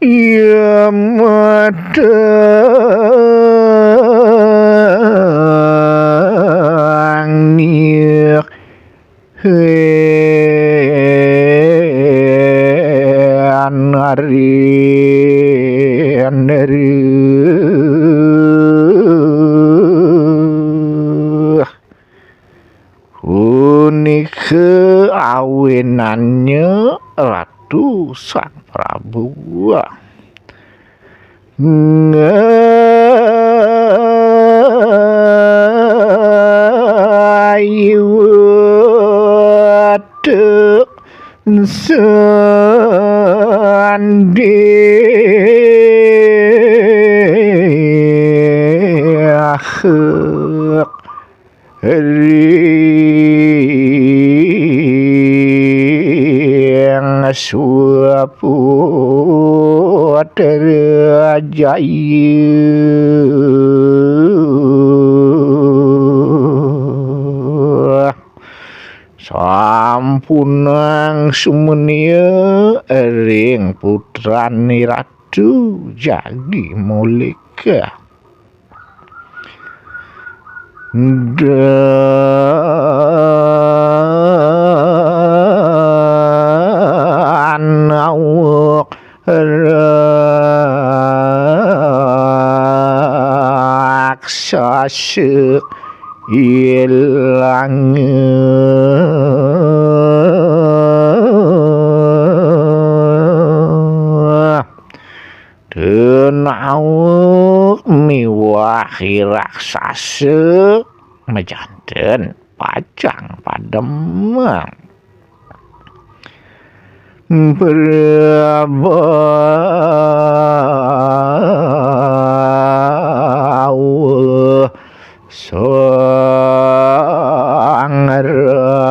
Ya madang nih anari anari unik awinannya Ratu Sang Prabu ngayiwat sandih ring suapu terjayu sampunang sumenia ring putrani Ratu Jagi Moleka dan awak raksasa ilang dan awak miwahi raksasa mejanten pacang padem berbau sang rama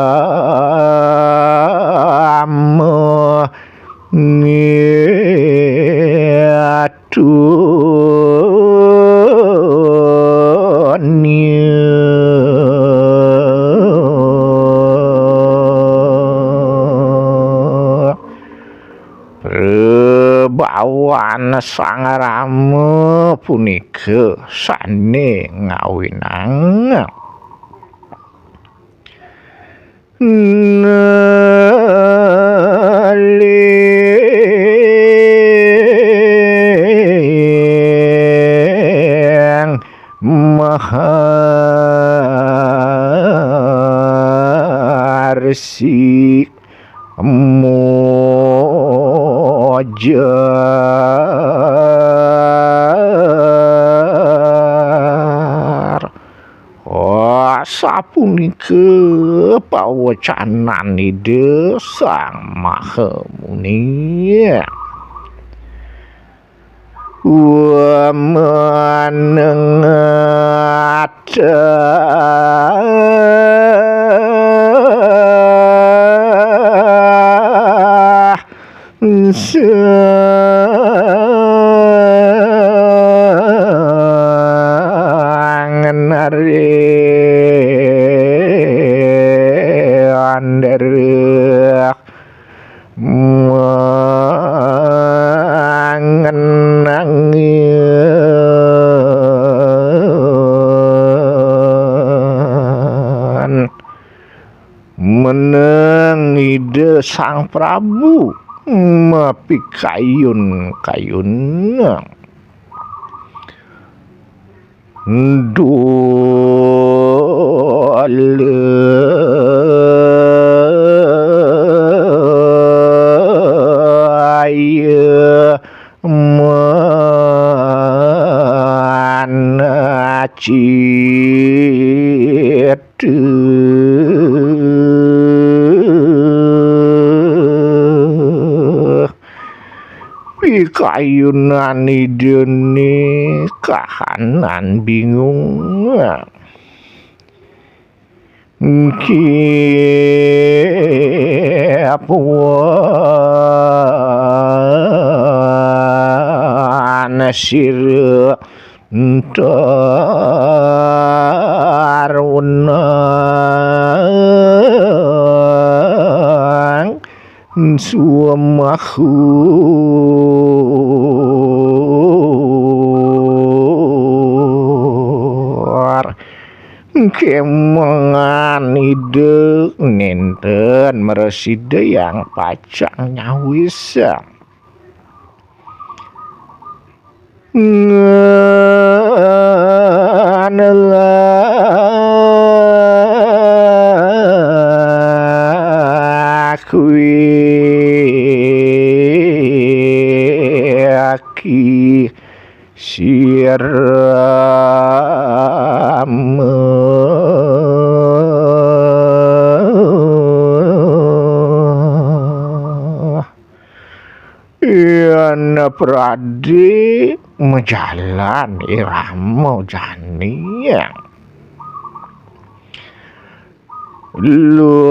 Bawan sang rama punika sane ngawinang naling maharsi mojar sapunika pawacanan ide Sang Mahamuni wa manengata sang nari anderek mangenangan meneng ide Sang Prabu mapi kayun dole aye mana citu kayunan idene kahanan bingung kiapuan sir tarunang suamahu kemengan ide nenten mereside yang pacang nyawisa aki siram Yana pradi mejalan iramo jania lu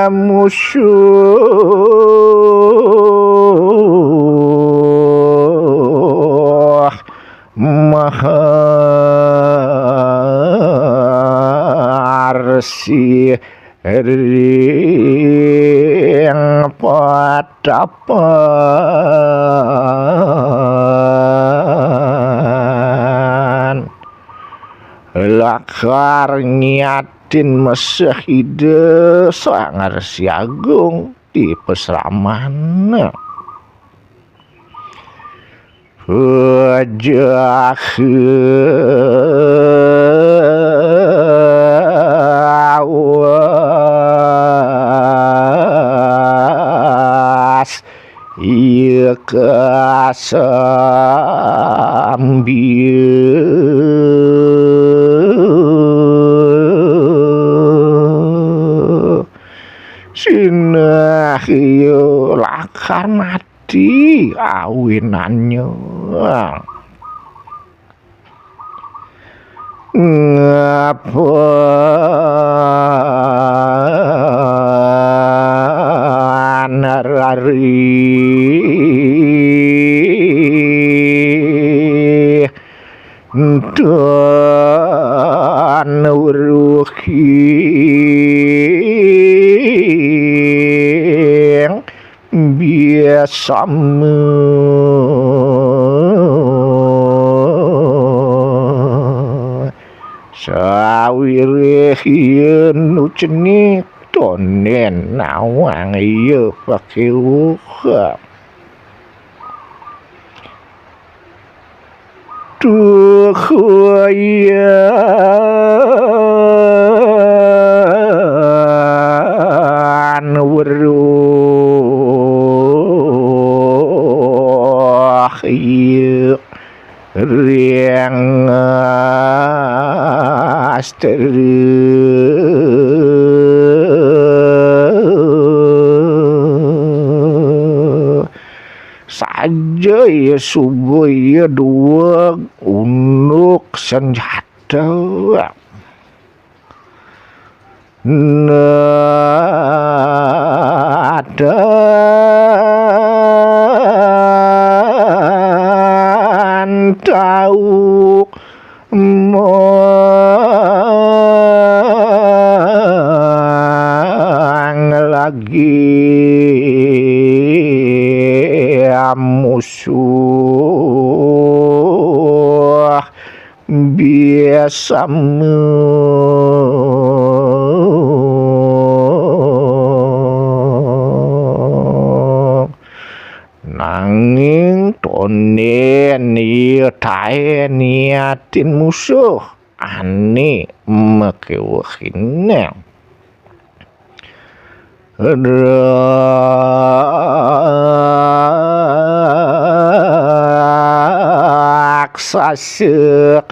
musuh maharsi ring padapan lakar nyatin mesehide sangar siagung di pesramana wajah awas iya kasambil sinah iya lakar mati awinannya ngapa narari dan uruhi biasa sawireh yen ucenik tonen nawang iya pake uha tuh ya weruh iya riang saja ya subuh ya dua unuk senjata nada tahu lagi musuh biasa nanging tonen ieu tae niatin musuh ane makewehina raksasa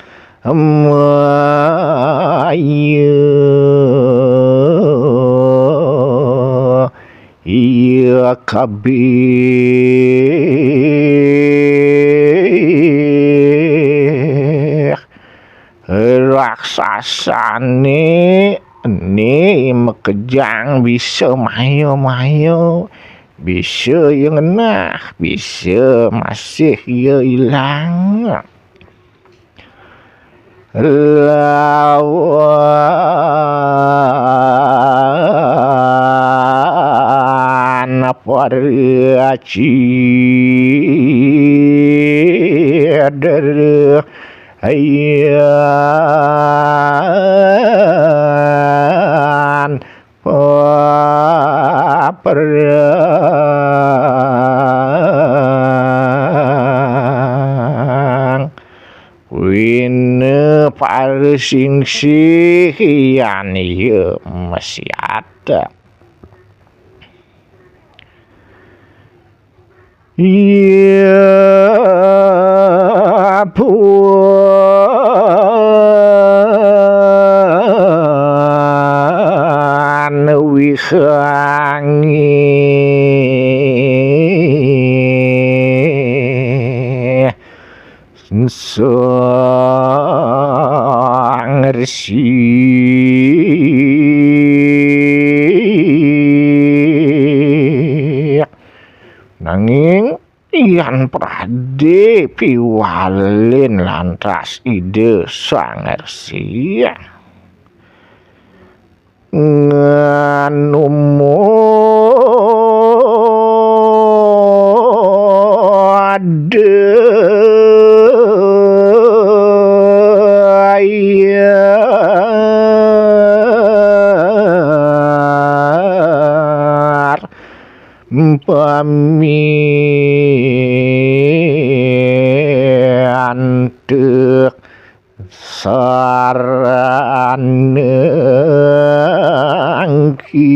iya kabeh raksasane ini mekejang bisa mayo-mayo bisa yang enak bisa masih ya hilang lawan variasi yen paperang wine parsingsian ieu masih ada. Ya puan wihangi sang resik nanging yan prade piwalin lantas ide sang resik nganu mode ayar pamiantek saranengki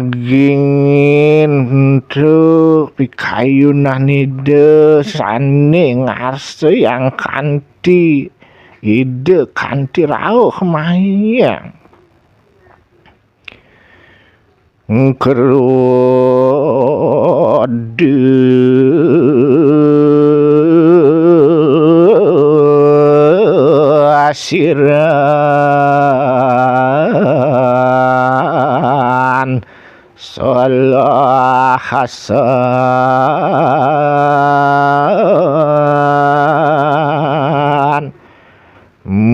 nagingin untuk pikayunan ide sane ngarse yang kanti ide kanti rauh mayang kerode asiran salah hasan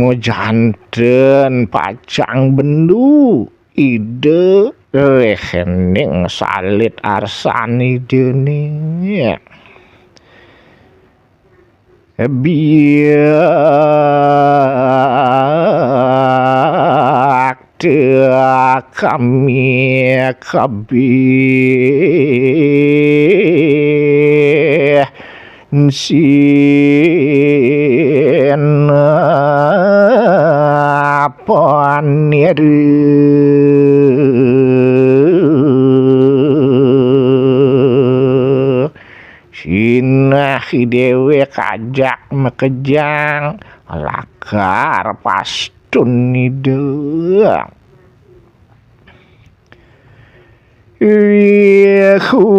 mujanten pacang bendu ide rekening salit arsani dening biak kami kabeh sin panir sinah dewe kajak mekejang lakar pastun nideung Ihu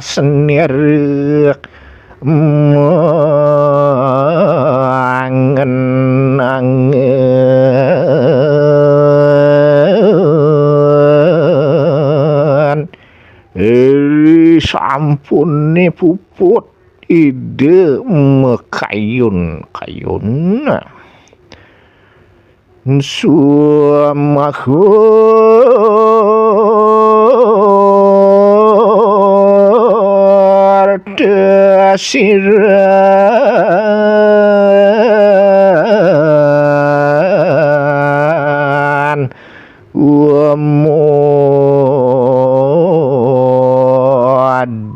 senir mangen sampune puput ide mekayun-kayun suamahur desiran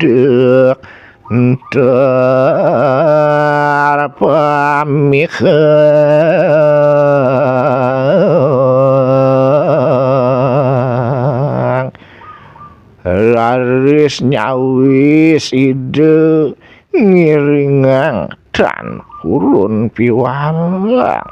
modek terpamikang laris nyawis ide ngiringang dan kurun piwalang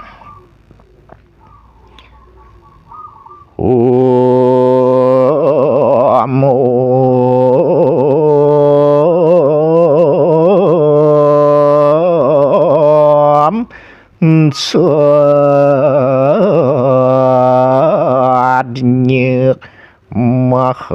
sadnyek maharsi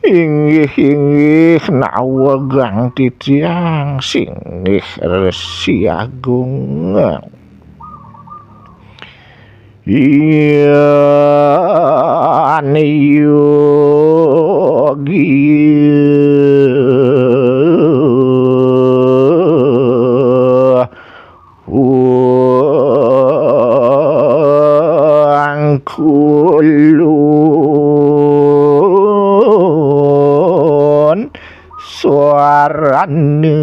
inggih inggih nawegang titiang singih Resi Agung. Yan yogi kulun suarane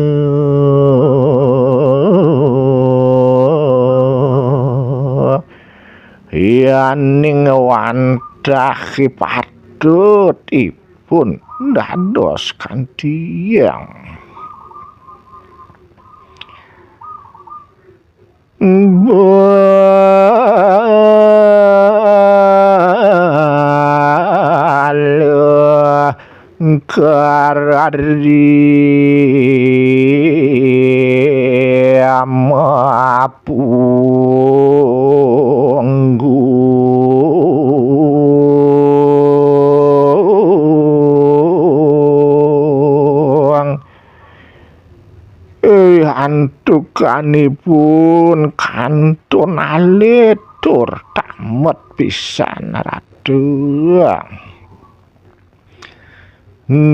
yaning wantah patutipun dados kantiyang bala karadi amapunggung antukanipun kantun alitur tamet pisan ratu Puan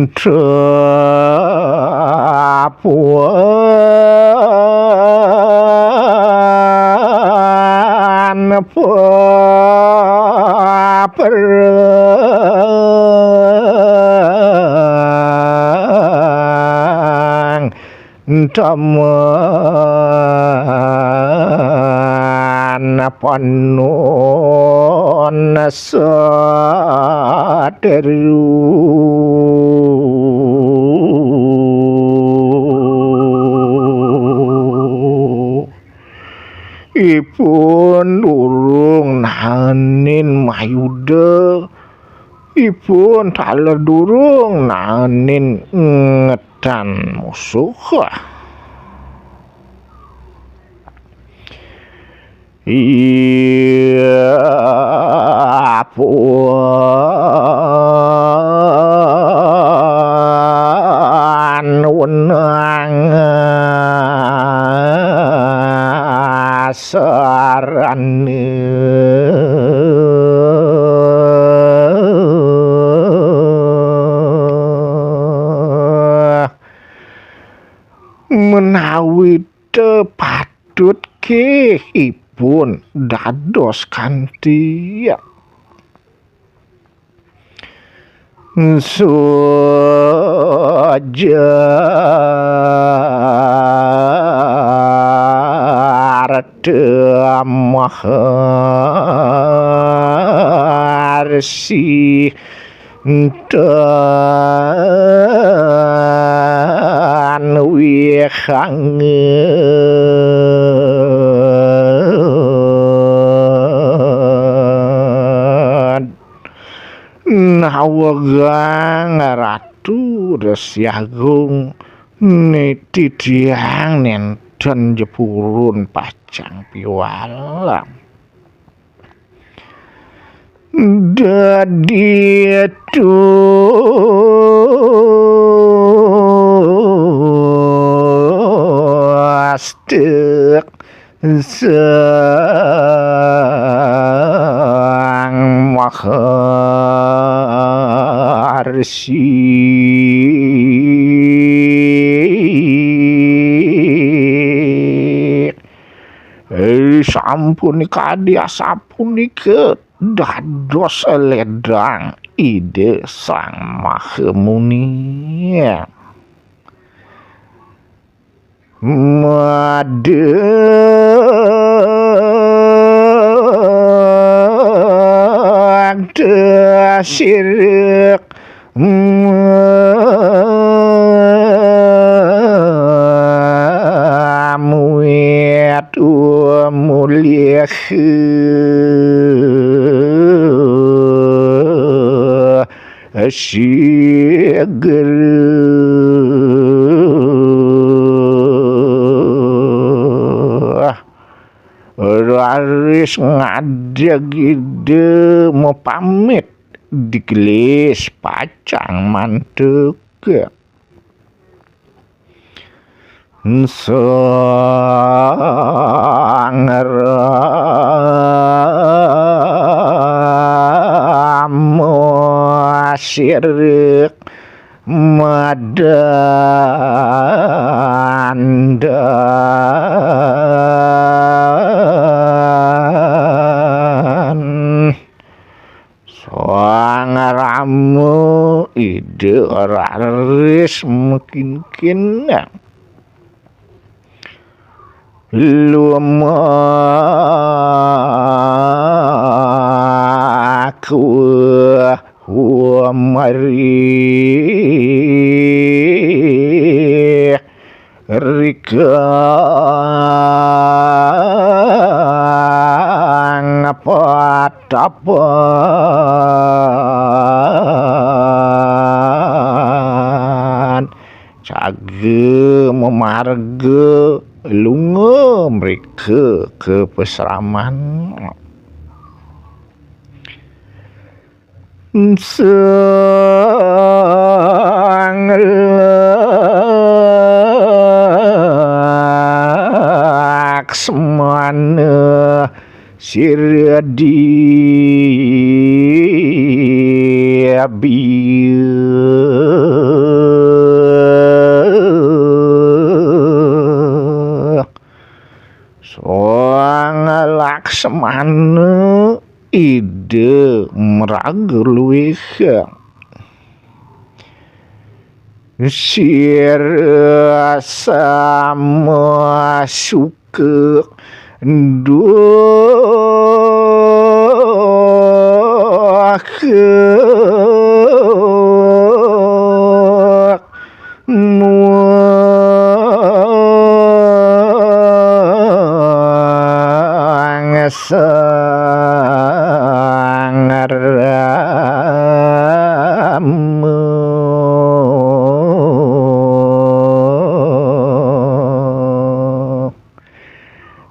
paperang taman panon saderu ipun durung nanin mayuda ipun taler durung nanin ngedan musuh iya puan wenang sarane menawi patut ipun dados kanthi sojar maharsi dan wihang nawegang Ratu Resi Agung nititiang nenten jepurun pacang piwalang dadi astek sang maharsi sampun kadya sapunika dados ledang ide Sang Mahamuni madeg sirik muet mulia Siger raris ngadeg ide mau pamit digelis pacang mantuk ke Sangramu syirik madandan Sangramu ide raris mungkin kena lumaku mari rika ngapatapan cage memarga lunga mereka ke peseraman Laksmana sirdi Soang Laksmana ide merageluih sir sama suka dua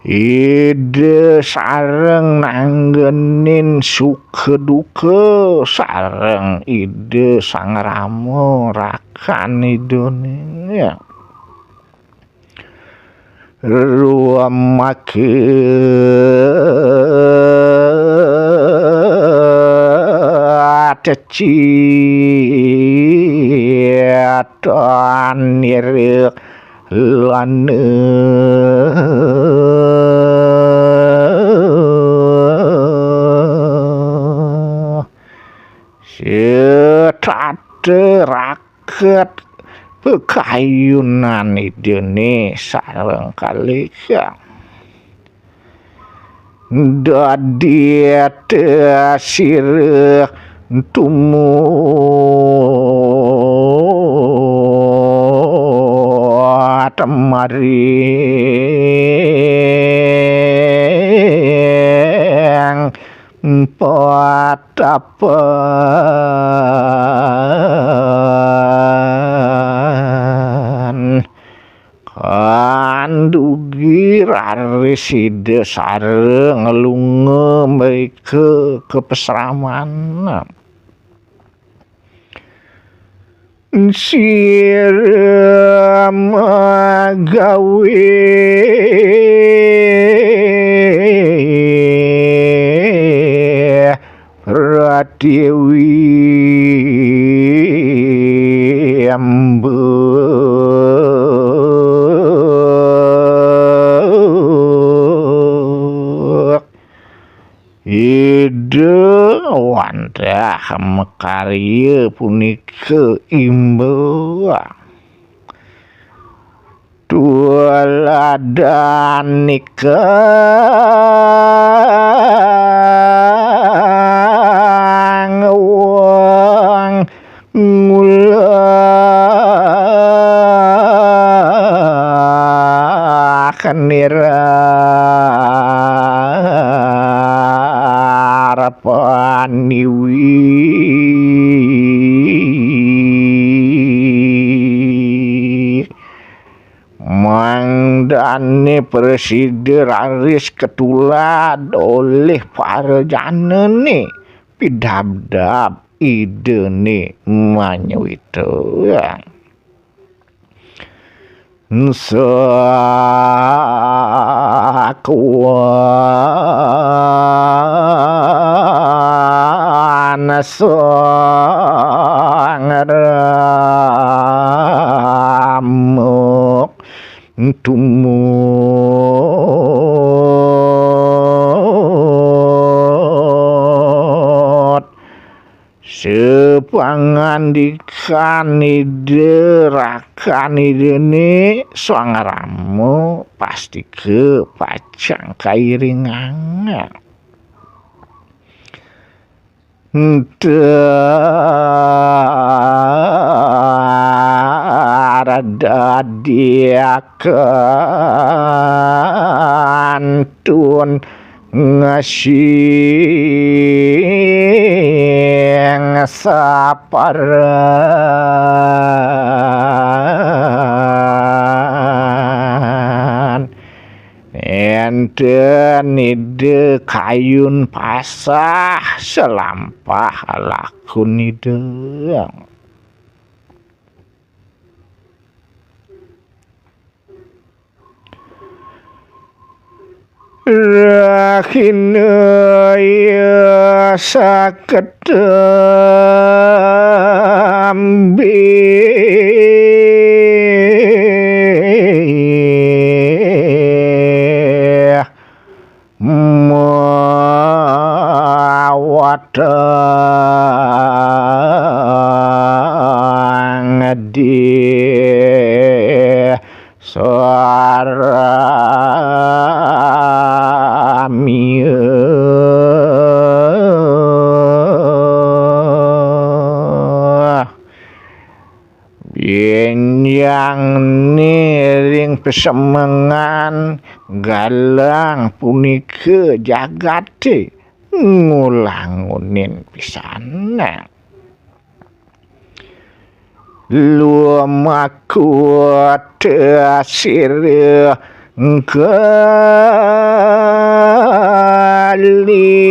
ide sareng nanggenin suka duka sareng ide Sangramu rakan idonya ruamake ceciatan nirek lane setate raket pekayunan idene sareng kalika dadi sireh tumut maring patapan kandugi raris ide sareng lunga mereka ke peseraman sir magawe Pradewi ide wandah mekarya punika imbawa tualadan nikah wong ngula paniwi mangdane presiden raris ketulad oleh para janane pidabdab idene manyuwita sakuan sangaramuk tumut sepangandikane derakane dene sangaramu pasti kepacang kairingan daradiakan tun ngasing saparan enten ide kayun pasah selampah lakun ide rakhine ya saketembe mawatang di yang niring pesemengan galang punika jagate ngulangunin pisana lumaku tasir kali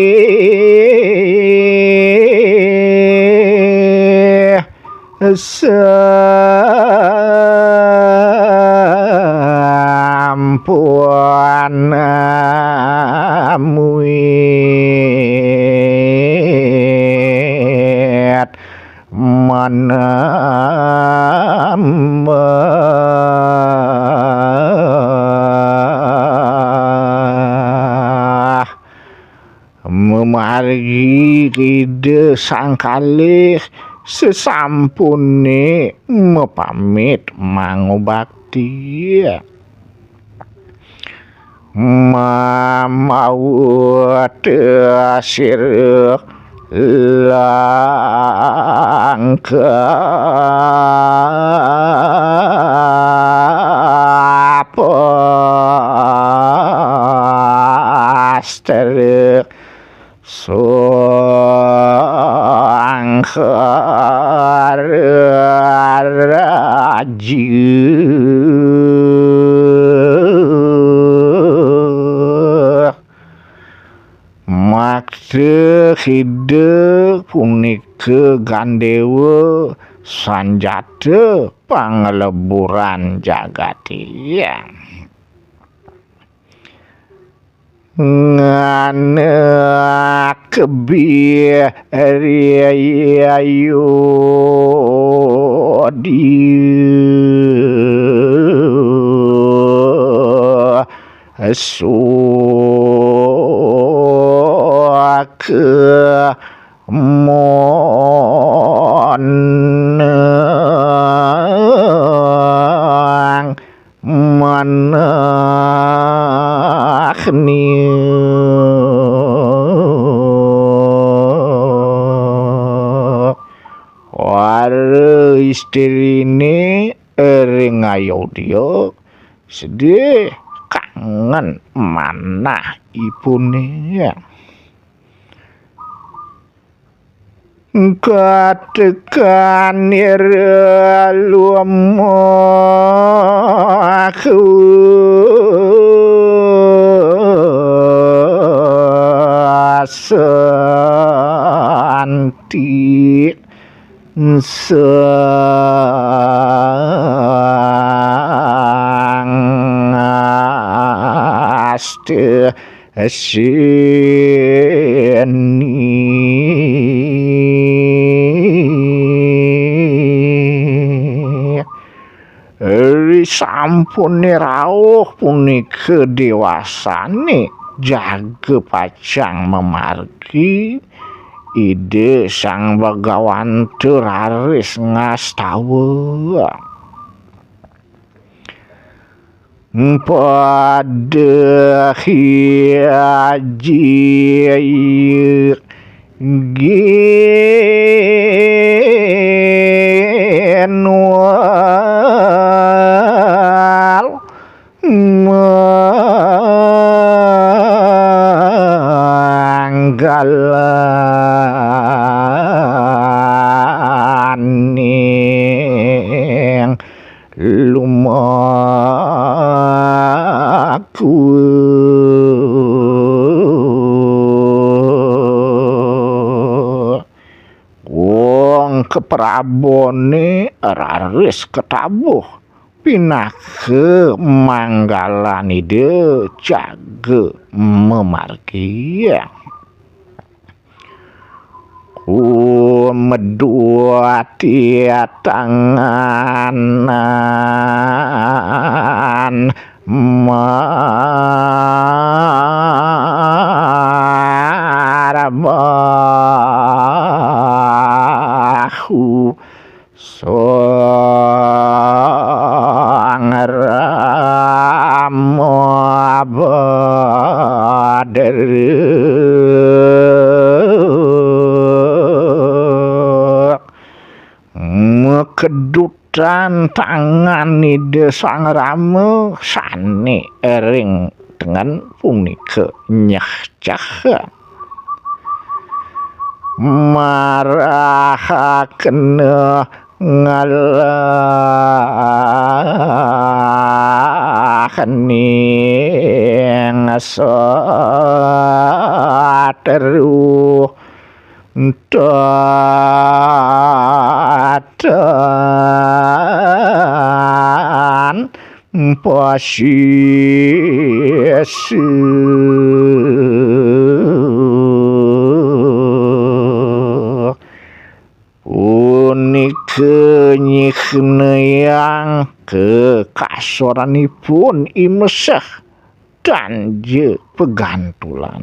sampuan amuit menambah memargi ide sangkalih sesampune mepamit mangobakti mamawut asir langka paster makte hidup punika gandewa sanjata pangleburan jagatiya ngana kebiayayu suaka monang manakni wara istrine ring ayodya sedih kangen manah ipune katekan lumaku santi sang aste seni sampune rawuh punika dewasane jaga pacang memargi ide sang Begawan raris ngastawa pada haji genual manggalani lumaku wong keprabone raris ketabuh pinake manggalani de jaga memargi medua tia tanganan marabahu sangramo abadar kedutan tangan ide sang rama sane ering dengan punika nyah-cah marahaken ngalahani ngasateru tatan posisi punika nyihna yang kekasoranipun imesah dan je pegantulan